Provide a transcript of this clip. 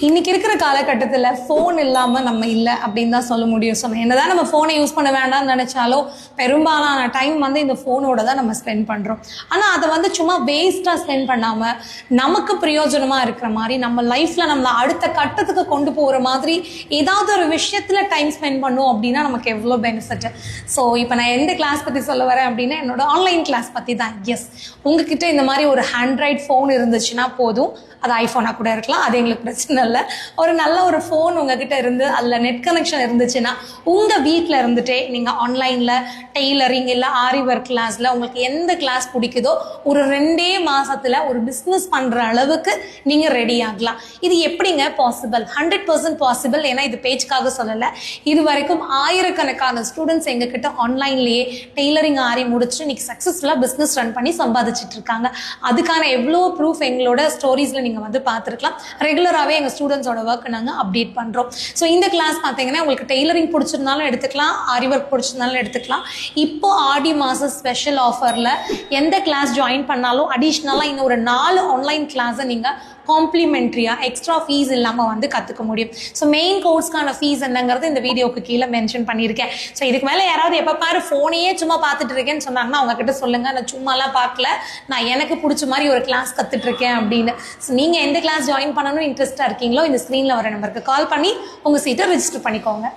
இன்னைக்கு இருக்கிற காலகட்டத்தில் ஃபோன் இல்லாமல் நம்ம இல்லை அப்படின்னு தான் சொல்ல முடியும். என்னதான் நம்ம ஃபோனை யூஸ் பண்ண வேண்டாம்னு நினச்சாலும் பெரும்பாலான டைம் வந்து இந்த ஃபோனோட தான் நம்ம ஸ்பெண்ட் பண்ணுறோம். ஆனால் அதை வந்து சும்மா வேஸ்ட்டாக ஸ்பெண்ட் பண்ணாமல் நமக்கு பிரயோஜனமாக இருக்கிற மாதிரி நம்ம லைஃப்பில் நம்மளை அடுத்த கட்டத்துக்கு கொண்டு போகிற மாதிரி ஏதாவது ஒரு விஷயத்தில் டைம் ஸ்பெண்ட் பண்ணுவோம் அப்படின்னா நமக்கு எவ்வளோ பெனிஃபிட். ஸோ இப்போ நான் எந்த கிளாஸ் பற்றி சொல்ல வரேன் அப்படின்னா என்னோட ஆன்லைன் கிளாஸ் பற்றி தான். எஸ், உங்ககிட்ட இந்த மாதிரி ஒரு ஆண்ட்ராய்ட் ஃபோன் இருந்துச்சுன்னா போதும். அது ஐஃபோனாக கூட இருக்கலாம், அது எங்களுக்கு பிரச்சனை இல்லை. ஒரு நல்ல ஒரு ஃபோன் உங்ககிட்ட இருந்து அதில் நெட் கனெக்ஷன் இருந்துச்சுன்னா உங்கள் வீட்டில் இருந்துகிட்டே நீங்கள் ஆன்லைனில் டெய்லரிங் இல்லை ஆரி ஒர்க் கிளாஸில் உங்களுக்கு எந்த கிளாஸ் பிடிக்குதோ ஒரு 2 மாதத்தில் ஒரு பிஸ்னஸ் பண்ணுற அளவுக்கு நீங்கள் ரெடி ஆகலாம். இது எப்படிங்க பாசிபிள்? 100% பாசிபிள். ஏன்னா இது பேச்சுக்காக சொல்லலை. இது வரைக்கும் ஆயிரக்கணக்கான ஸ்டூடெண்ட்ஸ் எங்ககிட்ட ஆன்லைன்லேயே டெய்லரிங் ஆரி முடிச்சுட்டு இன்னைக்கு சக்ஸஸ்ஃபுல்லாக பிஸ்னஸ் ரன் பண்ணி சம்பாதிச்சுட்டு இருக்காங்க. அதுக்கான எவ்வளோ ப்ரூஃப் எங்களோட ஸ்டோரிஸில் நீங்கள் வந்து பார்த்துருக்கலாம். ரெகுலராகவே எங்கள் ஸ்டூடெண்ட்ஸோட ஒர்க் நாங்கள் அப்டேட் பண்ணுறோம். ஸோ இந்த கிளாஸ் பார்த்தீங்கன்னா உங்களுக்கு டெய்லரிங் பிடிச்சிருந்தாலும் எடுத்துக்கலாம், ஆரி ஒர்க் பிடிச்சிருந்தாலும் எடுத்துக்கலாம். இப்போ ஆடி மாதம் ஸ்பெஷல் ஆஃபரில் எந்த கிளாஸ் ஜாயின் பண்ணாலும் அடிஷ்னலாக இன்னும் ஒரு 4 ஆன்லைன் கிளாஸை நீங்கள் காம்ப்ளிமெண்ட்ரியாக எக்ஸ்ட்ரா ஃபீஸ் இல்லாமல் வந்து கற்றுக்க முடியும். ஸோ மெயின் கோர்ஸ்க்கான ஃபீஸ் என்னங்கிறது இந்த வீடியோக்கு கீழே மென்ஷன் பண்ணியிருக்கேன். ஸோ இதுக்கு மேலே யாராவது எப்போ பாரு ஃபோனையே சும்மா பார்த்துட்டு இருக்கேன்னு சொன்னாங்கன்னா அவங்ககிட்ட சொல்லுங்கள், நான் சும்மாலாம் பார்க்கல, நான் எனக்கு பிடிச்ச மாதிரி ஒரு கிளாஸ் கற்றுட்ருக்கேன் அப்படின்னு. ஸோ நீங்கள் எந்த கிளாஸ் ஜாயின் பண்ணணும்னு இன்ட்ரெஸ்ட்டாக இருக்கீங்களோ இந்த ஸ்க்ரீனில் வர நம்பருக்கு கால் பண்ணி உங்கள் சீட்டை ரிஜிஸ்டர் பண்ணிக்கோங்க.